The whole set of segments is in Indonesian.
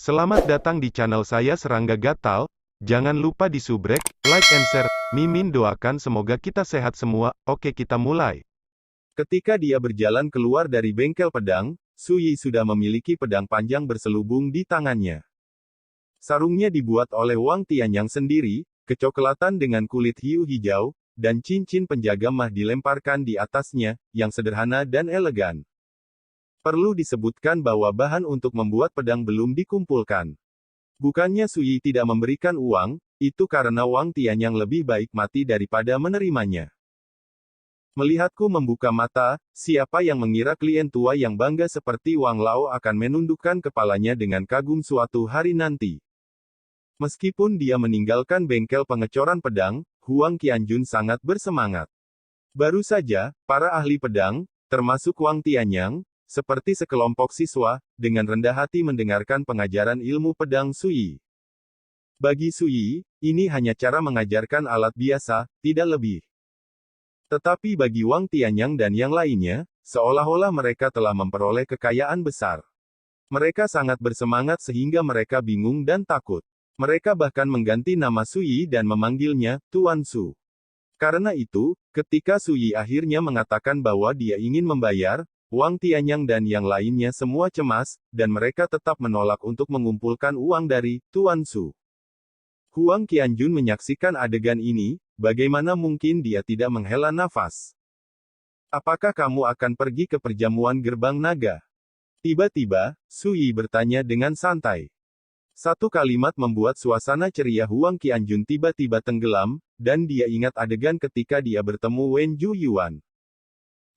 Selamat datang di channel saya Serangga Gatal. Jangan lupa di subrek, like and share. Mimin doakan semoga kita sehat semua. Oke, kita mulai. Ketika dia berjalan keluar dari bengkel pedang, Su Yi sudah memiliki pedang panjang berselubung di tangannya. Sarungnya dibuat oleh Wang Tianyang sendiri, kecoklatan dengan kulit hiu hijau, dan cincin penjaga mah dilemparkan di atasnya, yang sederhana dan elegan. Perlu disebutkan bahwa bahan untuk membuat pedang belum dikumpulkan. Bukannya Su Yi tidak memberikan uang, itu karena Wang Tianyang lebih baik mati daripada menerimanya. Melihatku membuka mata, siapa yang mengira klien tua yang bangga seperti Wang Lao akan menundukkan kepalanya dengan kagum suatu hari nanti. Meskipun dia meninggalkan bengkel pengecoran pedang, Huang Qianjun sangat bersemangat. Baru saja, para ahli pedang, termasuk Wang Tianyang, seperti sekelompok siswa, dengan rendah hati mendengarkan pengajaran ilmu pedang Su Yi. Bagi Su Yi, ini hanya cara mengajarkan alat biasa, tidak lebih. Tetapi bagi Wang Tianyang dan yang lainnya, seolah-olah mereka telah memperoleh kekayaan besar. Mereka sangat bersemangat sehingga mereka bingung dan takut. Mereka bahkan mengganti nama Su Yi dan memanggilnya Tuan Su. Karena itu, ketika Su Yi akhirnya mengatakan bahwa dia ingin membayar, Wang Tianyang dan yang lainnya semua cemas, dan mereka tetap menolak untuk mengumpulkan uang dari Tuan Su. Huang Qianjun menyaksikan adegan ini, bagaimana mungkin dia tidak menghela nafas. Apakah kamu akan pergi ke perjamuan gerbang naga? Tiba-tiba, Su Yi bertanya dengan santai. Satu kalimat membuat suasana ceria Huang Qianjun tiba-tiba tenggelam, dan dia ingat adegan ketika dia bertemu Wen Juyuan.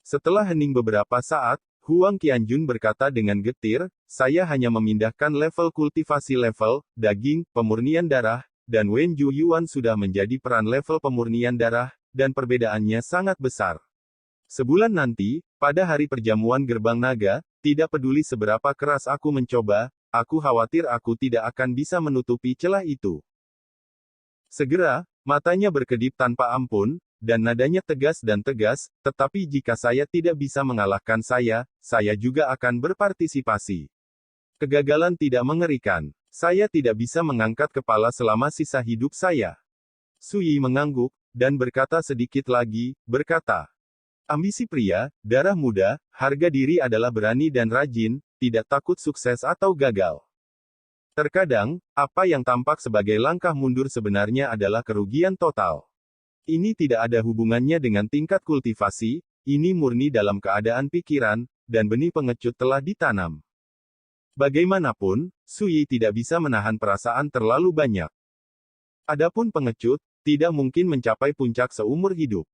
Setelah hening beberapa saat, Huang Qianjun berkata dengan getir, saya hanya memindahkan level kultivasi level, daging, pemurnian darah, dan Wen Juyuan sudah menjadi peran level pemurnian darah, dan perbedaannya sangat besar. Sebulan nanti, pada hari perjamuan gerbang naga, tidak peduli seberapa keras aku mencoba, aku khawatir aku tidak akan bisa menutupi celah itu. Segera, matanya berkedip tanpa ampun, dan nadanya tegas dan tegas, tetapi jika saya tidak bisa mengalahkan saya juga akan berpartisipasi. Kegagalan tidak mengerikan. Saya tidak bisa mengangkat kepala selama sisa hidup saya. Su Yi mengangguk, dan berkata sedikit lagi, berkata, ambisi pria, darah muda, harga diri adalah berani dan rajin, tidak takut sukses atau gagal. Terkadang, apa yang tampak sebagai langkah mundur sebenarnya adalah kerugian total. Ini tidak ada hubungannya dengan tingkat kultivasi, ini murni dalam keadaan pikiran, dan benih pengecut telah ditanam. Bagaimanapun, Su Yi tidak bisa menahan perasaan terlalu banyak. Adapun pengecut, tidak mungkin mencapai puncak seumur hidup.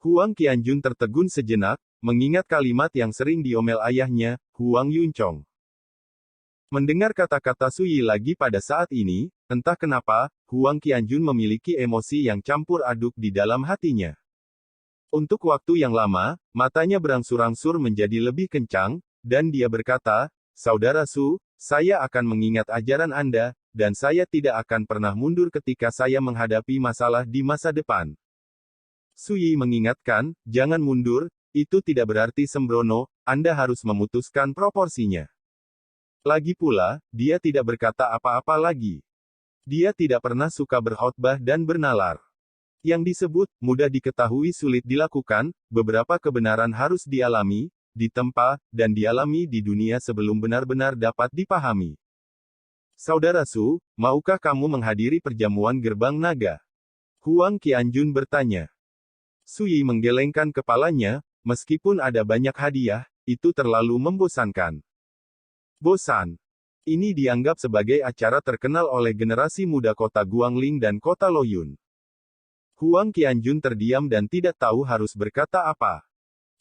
Huang Qianjun tertegun sejenak, mengingat kalimat yang sering diomel ayahnya, Huang Yuncong. Mendengar kata-kata Su Yi lagi pada saat ini, entah kenapa, Huang Qianjun memiliki emosi yang campur aduk di dalam hatinya. Untuk waktu yang lama, matanya berangsur-angsur menjadi lebih kencang, dan dia berkata, Saudara Su, saya akan mengingat ajaran Anda, dan saya tidak akan pernah mundur ketika saya menghadapi masalah di masa depan. Su Yi mengingatkan, jangan mundur, itu tidak berarti sembrono, Anda harus memutuskan proporsinya. Lagi pula, dia tidak berkata apa-apa lagi. Dia tidak pernah suka berkhotbah dan bernalar. Yang disebut, mudah diketahui sulit dilakukan, beberapa kebenaran harus dialami, ditempa, dan dialami di dunia sebelum benar-benar dapat dipahami. Saudara Su, maukah kamu menghadiri perjamuan gerbang naga? Huang Qianjun bertanya. Su Yi menggelengkan kepalanya, meskipun ada banyak hadiah, itu terlalu membosankan. Bosan. Ini dianggap sebagai acara terkenal oleh generasi muda kota Guangling dan kota Loyun. Huang Qianjun terdiam dan tidak tahu harus berkata apa.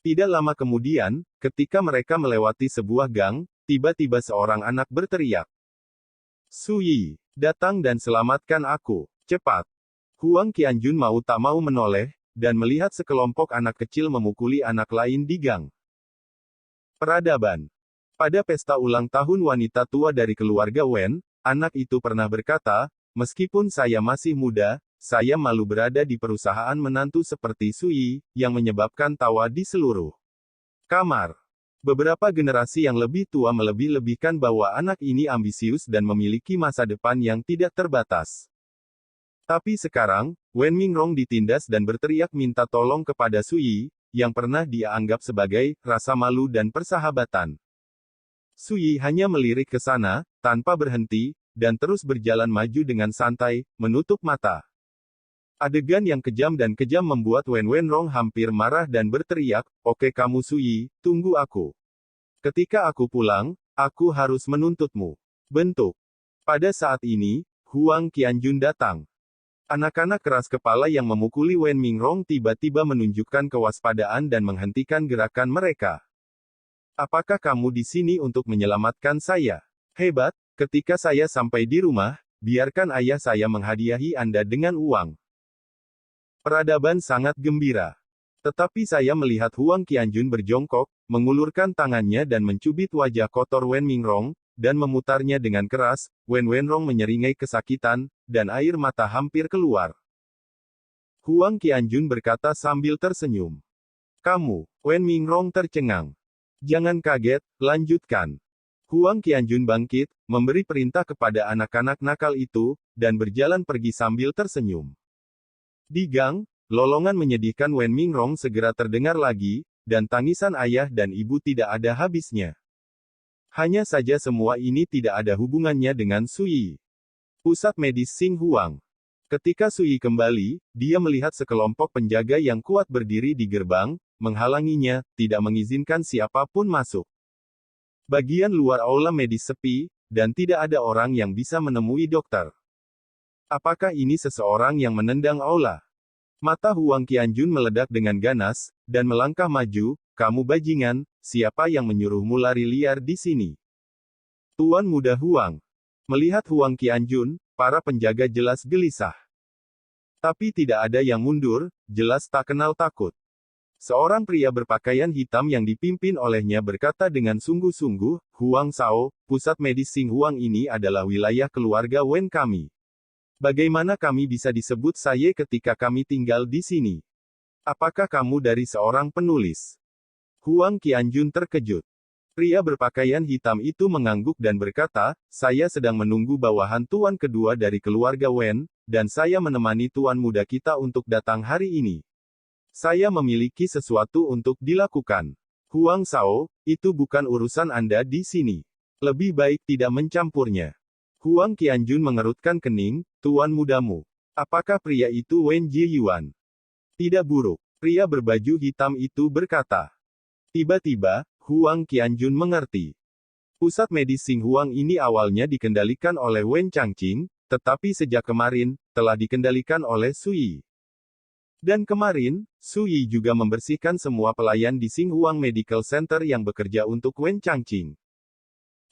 Tidak lama kemudian, ketika mereka melewati sebuah gang, tiba-tiba seorang anak berteriak. Su Yi, datang dan selamatkan aku, cepat. Huang Qianjun mau tak mau menoleh, dan melihat sekelompok anak kecil memukuli anak lain di gang. Peradaban. Pada pesta ulang tahun wanita tua dari keluarga Wen, anak itu pernah berkata, meskipun saya masih muda, saya malu berada di perusahaan menantu seperti Su Yi, yang menyebabkan tawa di seluruh kamar. Beberapa generasi yang lebih tua melebih-lebihkan bahwa anak ini ambisius dan memiliki masa depan yang tidak terbatas. Tapi sekarang, Wen Mingrong ditindas dan berteriak minta tolong kepada Sui, yang pernah dia anggap sebagai rasa malu dan persahabatan. Sui hanya melirik ke sana, tanpa berhenti, dan terus berjalan maju dengan santai, menutup mata. Adegan yang kejam dan kejam membuat Wen Wenrong hampir marah dan berteriak, "Oke kamu Sui, tunggu aku. Ketika aku pulang, aku harus menuntutmu." Bentuk. Pada saat ini, Huang Qianjun datang. Anak-anak keras kepala yang memukuli Wen Mingrong tiba-tiba menunjukkan kewaspadaan dan menghentikan gerakan mereka. "Apakah kamu di sini untuk menyelamatkan saya? Hebat, ketika saya sampai di rumah, biarkan ayah saya menghadiahi Anda dengan uang." Peradaban sangat gembira. Tetapi saya melihat Huang Qianjun berjongkok, mengulurkan tangannya dan mencubit wajah kotor Wen Mingrong, dan memutarnya dengan keras. Wen Wenrong menyeringai kesakitan, dan air mata hampir keluar. Huang Qianjun berkata sambil tersenyum. "Kamu." Wen Mingrong tercengang. "Jangan kaget, lanjutkan." Huang Qianjun bangkit, memberi perintah kepada anak-anak nakal itu, dan berjalan pergi sambil tersenyum. Di gang, lolongan menyedihkan Wen Mingrong segera terdengar lagi, dan tangisan ayah dan ibu tidak ada habisnya. Hanya saja semua ini tidak ada hubungannya dengan Sui. Pusat medis Xing Huang. Ketika Sui kembali, dia melihat sekelompok penjaga yang kuat berdiri di gerbang, menghalanginya, tidak mengizinkan siapapun masuk. Bagian luar aula medis sepi, dan tidak ada orang yang bisa menemui dokter. Apakah ini seseorang yang menendang aula? Mata Huang Qianjun meledak dengan ganas, dan melangkah maju. "Kamu bajingan, siapa yang menyuruhmu lari liar di sini?" "Tuan Muda Huang." Melihat Huang Qianjun, para penjaga jelas gelisah. Tapi tidak ada yang mundur, jelas tak kenal takut. Seorang pria berpakaian hitam yang dipimpin olehnya berkata dengan sungguh-sungguh, "Huang Sao, pusat medis Xing Huang ini adalah wilayah keluarga Wen kami. Bagaimana kami bisa disebut Saye ketika kami tinggal di sini? Apakah kamu dari seorang penulis?" Huang Qianjun terkejut. Pria berpakaian hitam itu mengangguk dan berkata, "Saya sedang menunggu bawahan tuan kedua dari keluarga Wen, dan saya menemani tuan muda kita untuk datang hari ini. Saya memiliki sesuatu untuk dilakukan. Huang Sao, itu bukan urusan Anda di sini. Lebih baik tidak mencampurnya." Huang Qianjun mengerutkan kening. "Tuan mudamu. Apakah pria itu Wen Jiyuan?" "Tidak buruk." Pria berbaju hitam itu berkata. Tiba-tiba, Huang Qianjun mengerti. Pusat medis Xing Huang ini awalnya dikendalikan oleh Wen Changqing, tetapi sejak kemarin, telah dikendalikan oleh Sui. Dan kemarin, Sui juga membersihkan semua pelayan di Xing Huang Medical Center yang bekerja untuk Wen Changqing.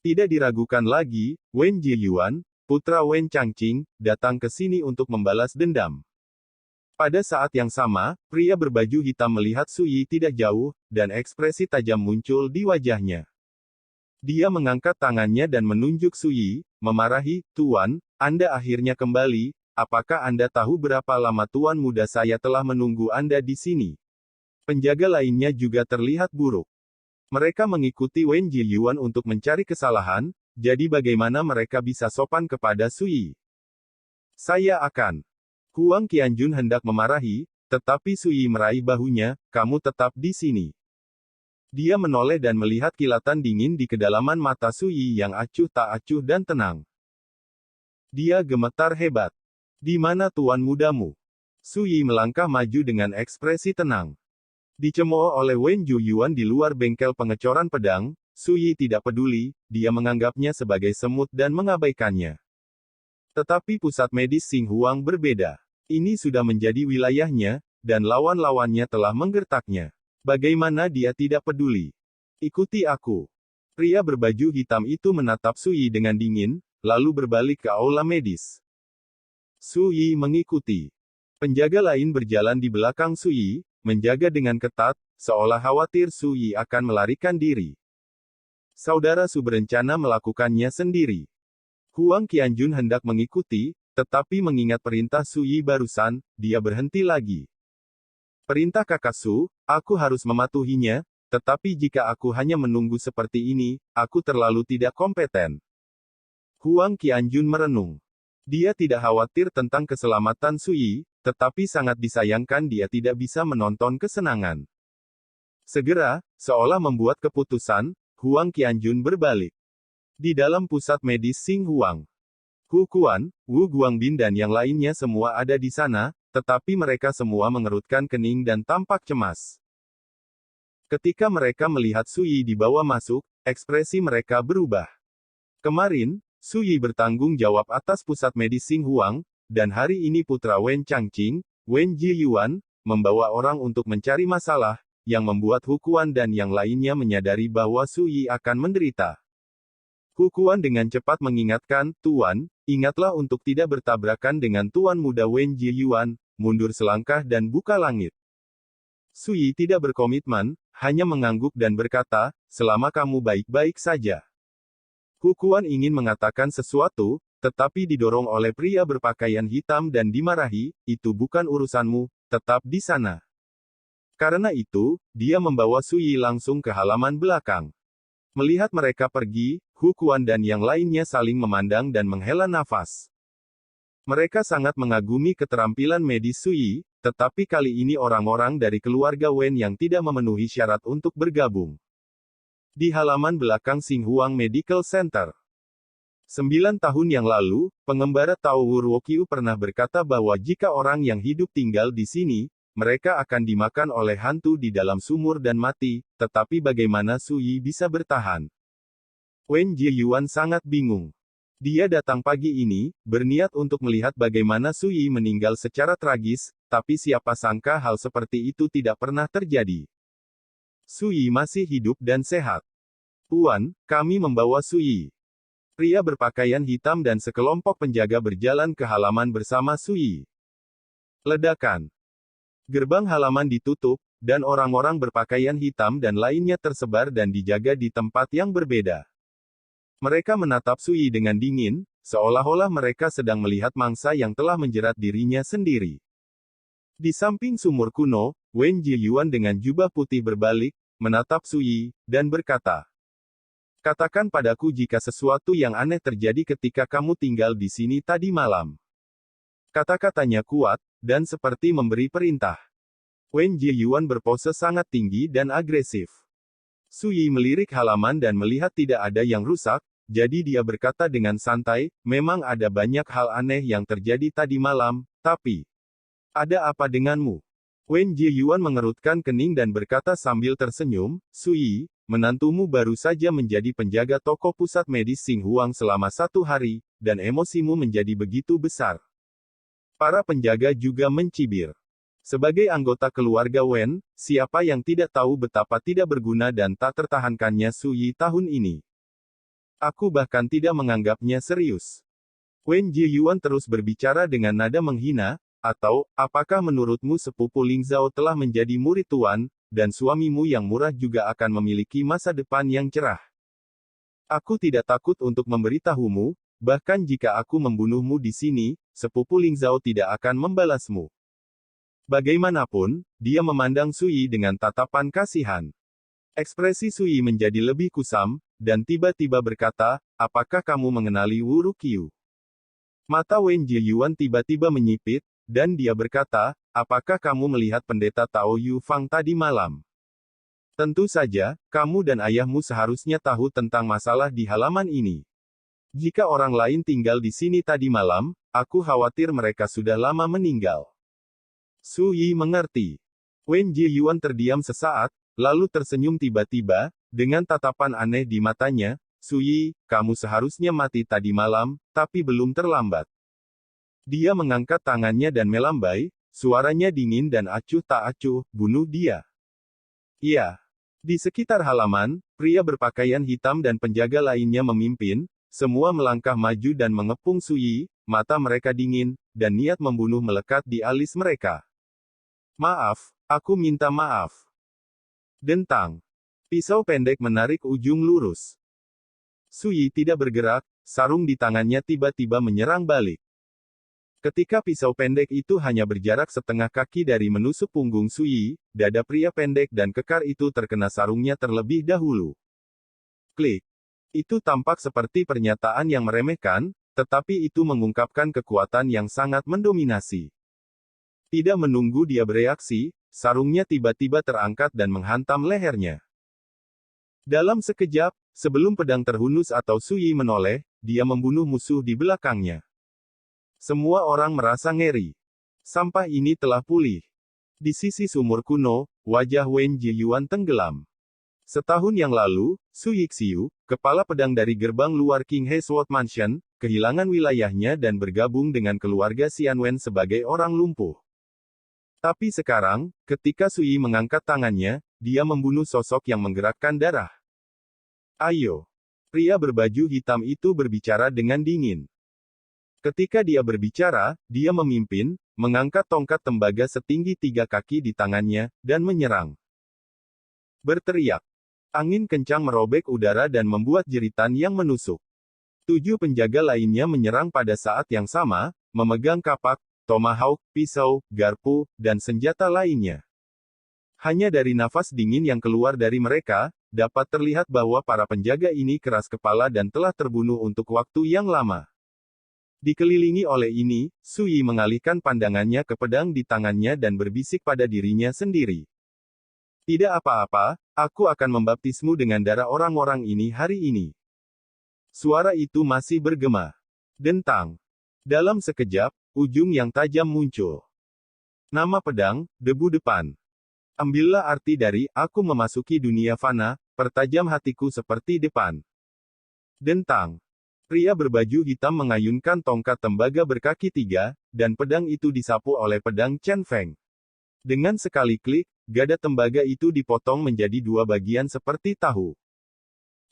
Tidak diragukan lagi, Wen Jiyuan, putra Wen Changqing, datang ke sini untuk membalas dendam. Pada saat yang sama, pria berbaju hitam melihat Sui tidak jauh, dan ekspresi tajam muncul di wajahnya. Dia mengangkat tangannya dan menunjuk Sui, memarahi, "Tuan, Anda akhirnya kembali. Apakah Anda tahu berapa lama tuan muda saya telah menunggu Anda di sini?" Penjaga lainnya juga terlihat buruk. Mereka mengikuti Wen Jiyuan untuk mencari kesalahan, jadi bagaimana mereka bisa sopan kepada Sui? "Saya akan." Huang Qianjun hendak memarahi, tetapi Sui meraih bahunya, "Kamu tetap di sini." Dia menoleh dan melihat kilatan dingin di kedalaman mata Sui yang acuh tak acuh dan tenang. Dia gemetar hebat. "Di mana tuan mudamu?" Sui melangkah maju dengan ekspresi tenang. Dicemooh oleh Wen Jiyuan di luar bengkel pengecoran pedang, Sui tidak peduli, dia menganggapnya sebagai semut dan mengabaikannya. Tetapi pusat medis Xing Huang berbeda. Ini sudah menjadi wilayahnya, dan lawan-lawannya telah menggertaknya. Bagaimana dia tidak peduli? "Ikuti aku." Pria berbaju hitam itu menatap Sui dengan dingin, lalu berbalik ke aula medis. Sui mengikuti. Penjaga lain berjalan di belakang Sui, menjaga dengan ketat, seolah khawatir Sui akan melarikan diri. Saudara Su berencana melakukannya sendiri. Huang Qianjun hendak mengikuti, tetapi mengingat perintah Sui barusan, dia berhenti lagi. "Perintah kakak Su, aku harus mematuhinya," tetapi jika aku hanya menunggu seperti ini, aku terlalu tidak kompeten. Huang Qianjun merenung. Dia tidak khawatir tentang keselamatan Sui, tetapi sangat disayangkan dia tidak bisa menonton kesenangan. Segera, seolah membuat keputusan, Huang Qianjun berbalik. Di dalam pusat medis Xing Huang, Hu Quan, Wu Guangbin dan yang lainnya semua ada di sana, tetapi mereka semua mengerutkan kening dan tampak cemas. Ketika mereka melihat Sui dibawa masuk, ekspresi mereka berubah. Kemarin, Sui bertanggung jawab atas pusat medis Xing Huang, dan hari ini putra Wen Changqing, Wen Jiyuan, membawa orang untuk mencari masalah, yang membuat Hu Quan dan yang lainnya menyadari bahwa Sui akan menderita. Hu Quan dengan cepat mengingatkan, Tuan, ingatlah untuk tidak bertabrakan dengan Tuan muda Wen Jiyuan, mundur selangkah dan buka langit. Sui tidak berkomitmen, hanya mengangguk dan berkata, selama kamu baik-baik saja. Hu Quan ingin mengatakan sesuatu, tetapi didorong oleh pria berpakaian hitam dan dimarahi, itu bukan urusanmu, tetap di sana. Karena itu, dia membawa Sui langsung ke halaman belakang. Melihat mereka pergi, Hu Quan dan yang lainnya saling memandang dan menghela nafas. Mereka sangat mengagumi keterampilan medis Sui, tetapi kali ini orang-orang dari keluarga Wen yang tidak memenuhi syarat untuk bergabung. Di halaman belakang Xing Huang Medical Center. 9 tahun yang lalu, pengembara Tao Wuruoqiu pernah berkata bahwa jika orang yang hidup tinggal di sini, mereka akan dimakan oleh hantu di dalam sumur dan mati, tetapi bagaimana Sui bisa bertahan? Wen Jiyuan sangat bingung. Dia datang pagi ini, berniat untuk melihat bagaimana Sui meninggal secara tragis, tapi siapa sangka hal seperti itu tidak pernah terjadi. Sui masih hidup dan sehat. Tuan, kami membawa Sui. Pria berpakaian hitam dan sekelompok penjaga berjalan ke halaman bersama Sui. Ledakan. Gerbang halaman ditutup, dan orang-orang berpakaian hitam dan lainnya tersebar dan dijaga di tempat yang berbeda. Mereka menatap Sui dengan dingin, seolah-olah mereka sedang melihat mangsa yang telah menjerat dirinya sendiri. Di samping sumur kuno, Wen Jiyuan dengan jubah putih berbalik, menatap Sui, dan berkata, katakan padaku jika sesuatu yang aneh terjadi ketika kamu tinggal di sini tadi malam. Kata-katanya kuat, dan seperti memberi perintah. Wen Jiyuan berpose sangat tinggi dan agresif. Sui melirik halaman dan melihat tidak ada yang rusak, jadi dia berkata dengan santai, memang ada banyak hal aneh yang terjadi tadi malam, tapi ada apa denganmu? Wen Jiyuan mengerutkan kening dan berkata sambil tersenyum, Sui, menantumu baru saja menjadi penjaga toko pusat medis Xing Huang selama 1 hari, dan emosimu menjadi begitu besar. Para penjaga juga mencibir. Sebagai anggota keluarga Wen, siapa yang tidak tahu betapa tidak berguna dan tak tertahankannya Sui tahun ini? Aku bahkan tidak menganggapnya serius. Wen Jiyuan terus berbicara dengan nada menghina, atau, apakah menurutmu sepupu Ling Zhao telah menjadi murid tuan, dan suamimu yang murah juga akan memiliki masa depan yang cerah? Aku tidak takut untuk memberitahumu, bahkan jika aku membunuhmu di sini, sepupu Ling Zhao tidak akan membalasmu. Bagaimanapun, dia memandang Sui dengan tatapan kasihan. Ekspresi Sui menjadi lebih kusam, dan tiba-tiba berkata, apakah kamu mengenali Wu Ruqiu? Mata Wen Jiyuan tiba-tiba menyipit, dan dia berkata, apakah kamu melihat pendeta Tao Yu Fang tadi malam? Tentu saja, kamu dan ayahmu seharusnya tahu tentang masalah di halaman ini. Jika orang lain tinggal di sini tadi malam, aku khawatir mereka sudah lama meninggal. Sui mengerti. Wen Jiyuan terdiam sesaat, lalu tersenyum tiba-tiba, dengan tatapan aneh di matanya, Sui, kamu seharusnya mati tadi malam, tapi belum terlambat. Dia mengangkat tangannya dan melambai, suaranya dingin dan acuh tak acuh, bunuh dia. Iya. Di sekitar halaman, pria berpakaian hitam dan penjaga lainnya memimpin, semua melangkah maju dan mengepung Sui, mata mereka dingin, dan niat membunuh melekat di alis mereka. Maaf, aku minta maaf. Dentang. Pisau pendek menarik ujung lurus. Sui tidak bergerak, sarung di tangannya tiba-tiba menyerang balik. Ketika pisau pendek itu hanya berjarak setengah kaki dari menusuk punggung Sui, dada pria pendek dan kekar itu terkena sarungnya terlebih dahulu. Klik. Itu tampak seperti pernyataan yang meremehkan, tetapi itu mengungkapkan kekuatan yang sangat mendominasi. Tidak menunggu dia bereaksi, sarungnya tiba-tiba terangkat dan menghantam lehernya. Dalam sekejap, sebelum pedang terhunus atau Sui menoleh, dia membunuh musuh di belakangnya. Semua orang merasa ngeri. Sampah ini telah pulih. Di sisi sumur kuno, wajah Wen Jiyuan tenggelam. Setahun yang lalu, Su Yixiu, kepala pedang dari gerbang luar King He Sword Mansion, kehilangan wilayahnya dan bergabung dengan keluarga Xianwen sebagai orang lumpuh. Tapi sekarang, ketika Sui mengangkat tangannya, dia membunuh sosok yang menggerakkan darah. Ayo. Pria berbaju hitam itu berbicara dengan dingin. Ketika dia berbicara, dia memimpin, mengangkat tongkat tembaga setinggi 3 kaki di tangannya, dan menyerang. Berteriak. Angin kencang merobek udara dan membuat jeritan yang menusuk. 7 penjaga lainnya menyerang pada saat yang sama, memegang kapak, tomahawk, pisau, garpu, dan senjata lainnya. Hanya dari nafas dingin yang keluar dari mereka, dapat terlihat bahwa para penjaga ini keras kepala dan telah terbunuh untuk waktu yang lama. Dikelilingi oleh ini, Sui mengalihkan pandangannya ke pedang di tangannya dan berbisik pada dirinya sendiri. Tidak apa-apa, aku akan membaptismu dengan darah orang-orang ini hari ini. Suara itu masih bergema. Dentang. Dalam sekejap, ujung yang tajam muncul. Nama pedang, debu depan. Ambillah arti dari, aku memasuki dunia fana, pertajam hatiku seperti depan. Dentang. Pria berbaju hitam mengayunkan tongkat tembaga berkaki 3, dan pedang itu disapu oleh pedang Chen Feng. Dengan sekali klik, gada tembaga itu dipotong menjadi 2 bagian seperti tahu.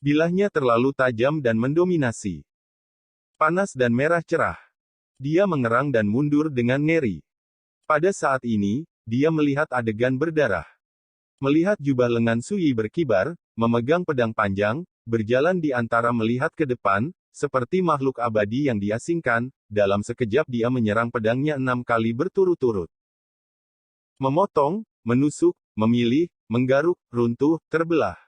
Bilahnya terlalu tajam dan mendominasi. Panas dan merah cerah. Dia mengerang dan mundur dengan ngeri. Pada saat ini, dia melihat adegan berdarah. Melihat jubah lengan Sui berkibar, memegang pedang panjang, berjalan di antara melihat ke depan, seperti makhluk abadi yang diasingkan, dalam sekejap dia menyerang pedangnya 6 kali berturut-turut. Memotong, menusuk, memilih, menggaruk, runtuh, terbelah.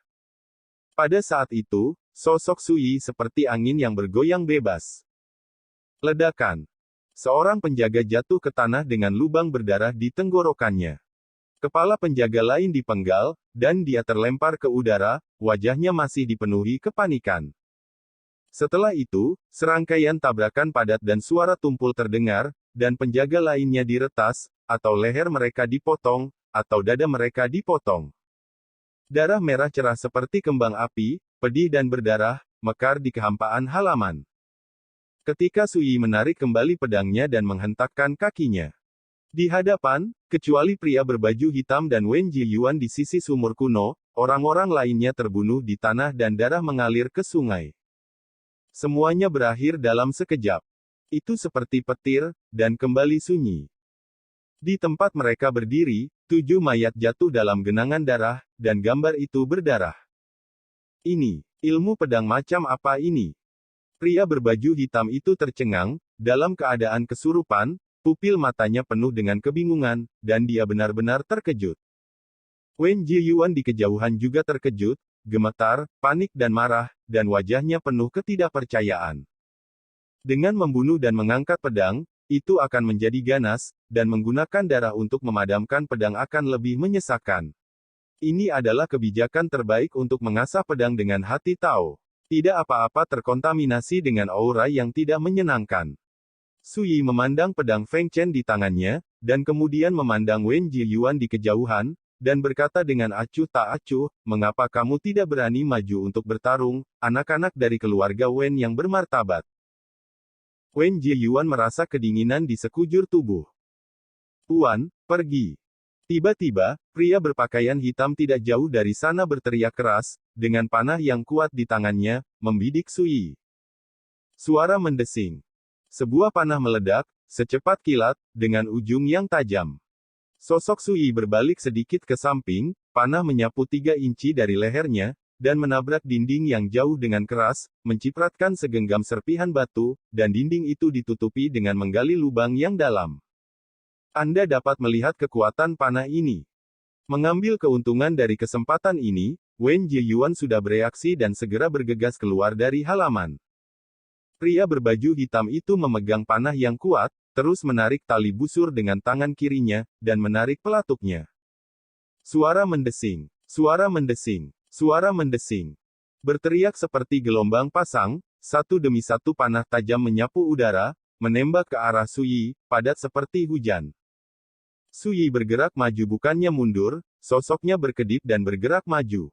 Pada saat itu, sosok Sui seperti angin yang bergoyang bebas. Ledakan. Seorang penjaga jatuh ke tanah dengan lubang berdarah di tenggorokannya. Kepala penjaga lain dipenggal, dan dia terlempar ke udara, wajahnya masih dipenuhi kepanikan. Setelah itu, serangkaian tabrakan padat dan suara tumpul terdengar, dan penjaga lainnya diretas, atau leher mereka dipotong, atau dada mereka dipotong. Darah merah cerah seperti kembang api, pedih dan berdarah, mekar di kehampaan halaman. Ketika Sui menarik kembali pedangnya dan menghentakkan kakinya. Di hadapan, kecuali pria berbaju hitam dan Wen Jiyuan di sisi sumur kuno, orang-orang lainnya terbunuh di tanah dan darah mengalir ke sungai. Semuanya berakhir dalam sekejap. Itu seperti petir, dan kembali sunyi. Di tempat mereka berdiri, 7 mayat jatuh dalam genangan darah, dan gambar itu berdarah. Ini, ilmu pedang macam apa ini? Pria berbaju hitam itu tercengang, dalam keadaan kesurupan, pupil matanya penuh dengan kebingungan, dan dia benar-benar terkejut. Wen Jiyuan di kejauhan juga terkejut, gemetar, panik dan marah, dan wajahnya penuh ketidakpercayaan. Dengan membunuh dan mengangkat pedang, itu akan menjadi ganas, dan menggunakan darah untuk memadamkan pedang akan lebih menyesakan. Ini adalah kebijakan terbaik untuk mengasah pedang dengan hati Tao. Tidak apa-apa terkontaminasi dengan aura yang tidak menyenangkan. Sui memandang pedang Feng Chen di tangannya, dan kemudian memandang Wen Jiyuan di kejauhan, dan berkata dengan acuh tak acuh, mengapa kamu tidak berani maju untuk bertarung, anak-anak dari keluarga Wen yang bermartabat. Wen Jiyuan merasa kedinginan di sekujur tubuh. Tuan, pergi. Tiba-tiba, pria berpakaian hitam tidak jauh dari sana berteriak keras, dengan panah yang kuat di tangannya, membidik Sui. Suara mendesing. Sebuah panah meledak, secepat kilat, dengan ujung yang tajam. Sosok Sui berbalik sedikit ke samping, panah menyapu 3 inci dari lehernya, dan menabrak dinding yang jauh dengan keras, mencipratkan segenggam serpihan batu, dan dinding itu ditutupi dengan menggali lubang yang dalam. Anda dapat melihat kekuatan panah ini. Mengambil keuntungan dari kesempatan ini, Wen Jiyuan sudah bereaksi dan segera bergegas keluar dari halaman. Pria berbaju hitam itu memegang panah yang kuat, terus menarik tali busur dengan tangan kirinya, dan menarik pelatuknya. Suara mendesing, suara mendesing, suara mendesing. Berteriak seperti gelombang pasang, satu demi satu panah tajam menyapu udara, menembak ke arah Su Yi, padat seperti hujan. Su Yi bergerak maju bukannya mundur, sosoknya berkedip dan bergerak maju.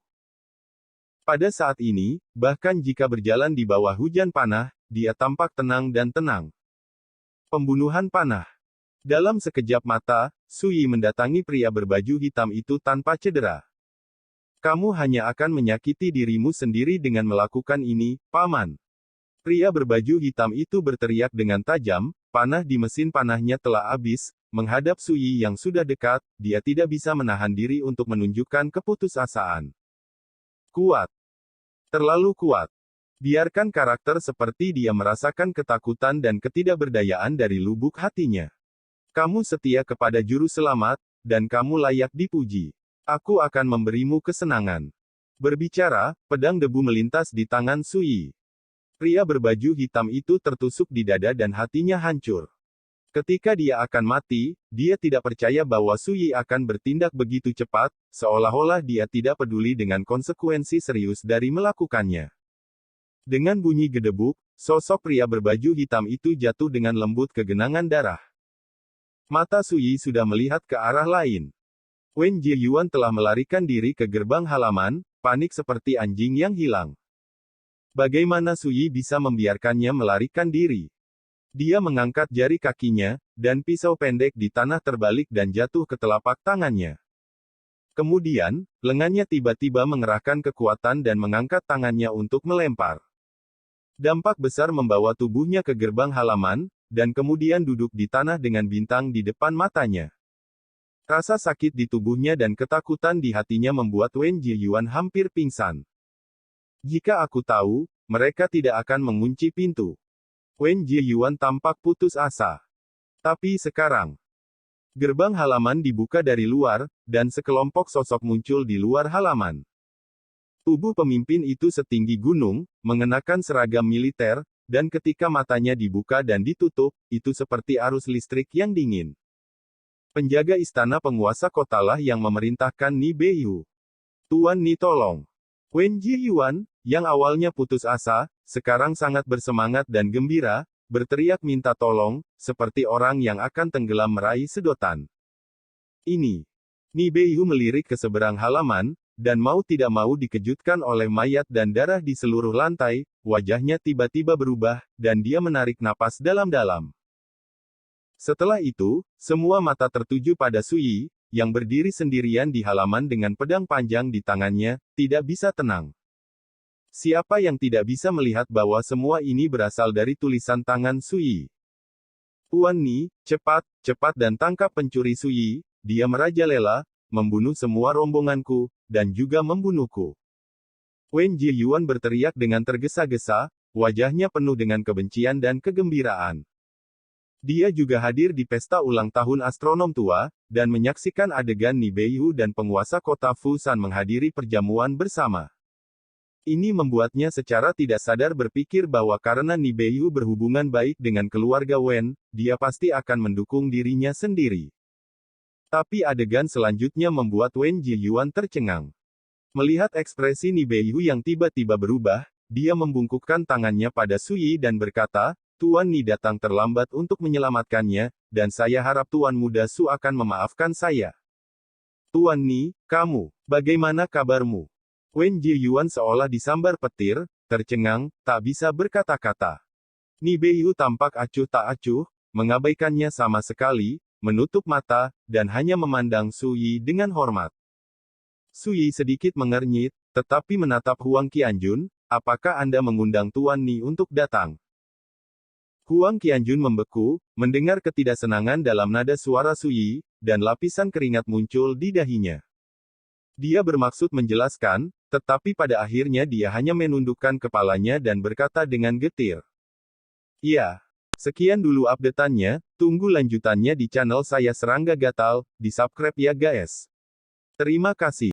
Pada saat ini, bahkan jika berjalan di bawah hujan panah, dia tampak tenang dan tenang. Pembunuhan panah. Dalam sekejap mata, Su Yi mendatangi pria berbaju hitam itu tanpa cedera. Kamu hanya akan menyakiti dirimu sendiri dengan melakukan ini, Paman. Pria berbaju hitam itu berteriak dengan tajam, panah di mesin panahnya telah habis, menghadap Su Yi yang sudah dekat, dia tidak bisa menahan diri untuk menunjukkan keputusasaan. Kuat. Terlalu kuat. Biarkan karakter seperti dia merasakan ketakutan dan ketidakberdayaan dari lubuk hatinya. Kamu setia kepada juru selamat, dan kamu layak dipuji. Aku akan memberimu kesenangan. Berbicara, pedang debu melintas di tangan Su Yi. Pria berbaju hitam itu tertusuk di dada dan hatinya hancur. Ketika dia akan mati, dia tidak percaya bahwa Su Yi akan bertindak begitu cepat, seolah-olah dia tidak peduli dengan konsekuensi serius dari melakukannya. Dengan bunyi gedebuk, sosok pria berbaju hitam itu jatuh dengan lembut ke genangan darah. Mata Su Yi sudah melihat ke arah lain. Wen Jiyuan telah melarikan diri ke gerbang halaman, panik seperti anjing yang hilang. Bagaimana Su Yi bisa membiarkannya melarikan diri? Dia mengangkat jari kakinya, dan pisau pendek di tanah terbalik dan jatuh ke telapak tangannya. Kemudian, lengannya tiba-tiba mengerahkan kekuatan dan mengangkat tangannya untuk melempar. Dampak besar membawa tubuhnya ke gerbang halaman, dan kemudian duduk di tanah dengan bintang di depan matanya. Rasa sakit di tubuhnya dan ketakutan di hatinya membuat Wen Jiyuan hampir pingsan. Jika aku tahu, mereka tidak akan mengunci pintu. Wen Jiyuan tampak putus asa. Tapi sekarang, gerbang halaman dibuka dari luar, dan sekelompok sosok muncul di luar halaman. Tubuh pemimpin itu setinggi gunung, mengenakan seragam militer, dan ketika matanya dibuka dan ditutup, itu seperti arus listrik yang dingin. Penjaga istana penguasa kotalah yang memerintahkan Ni Beiyu. Tuan Ni tolong. Wen Jiyuan, yang awalnya putus asa, sekarang sangat bersemangat dan gembira, berteriak minta tolong, seperti orang yang akan tenggelam meraih sedotan. Ini. Ni Beiyu melirik ke seberang halaman, dan mau tidak mau dikejutkan oleh mayat dan darah di seluruh lantai, wajahnya tiba-tiba berubah, dan dia menarik napas dalam-dalam. Setelah itu, semua mata tertuju pada Su Yi, yang berdiri sendirian di halaman dengan pedang panjang di tangannya, tidak bisa tenang. Siapa yang tidak bisa melihat bahwa semua ini berasal dari tulisan tangan Su Yi? Tuan Ni, cepat, cepat dan tangkap pencuri Su Yi, dia merajalela, membunuh semua rombonganku, dan juga membunuhku. Wen Jiyuan berteriak dengan tergesa-gesa, wajahnya penuh dengan kebencian dan kegembiraan. Dia juga hadir di pesta ulang tahun astronom tua, dan menyaksikan adegan Ni Beiyu dan penguasa kota Fusan menghadiri perjamuan bersama. Ini membuatnya secara tidak sadar berpikir bahwa karena Ni Beiyu berhubungan baik dengan keluarga Wen, dia pasti akan mendukung dirinya sendiri. Tapi adegan selanjutnya membuat Wen Jiyuan tercengang. Melihat ekspresi Ni Beiyu yang tiba-tiba berubah, dia membungkukkan tangannya pada Su Yi dan berkata, Tuan Ni datang terlambat untuk menyelamatkannya, dan saya harap Tuan Muda Su akan memaafkan saya. Tuan Ni, kamu, bagaimana kabarmu? Wen Jiyuan seolah disambar petir, tercengang, tak bisa berkata-kata. Ni Beiyu tampak acuh tak acuh, mengabaikannya sama sekali, menutup mata, dan hanya memandang Su Yi dengan hormat. Su Yi sedikit mengernyit, tetapi menatap Huang Qianjun, apakah Anda mengundang Tuan Ni untuk datang? Huang Qianjun membeku, mendengar ketidaksenangan dalam nada suara Su Yi, dan lapisan keringat muncul di dahinya. Dia bermaksud menjelaskan, Tetapi pada akhirnya dia hanya menundukkan kepalanya dan berkata dengan getir. Ya. Sekian dulu update-annya, tunggu lanjutannya di channel saya Serangga Gatal, di subscribe ya guys. Terima kasih.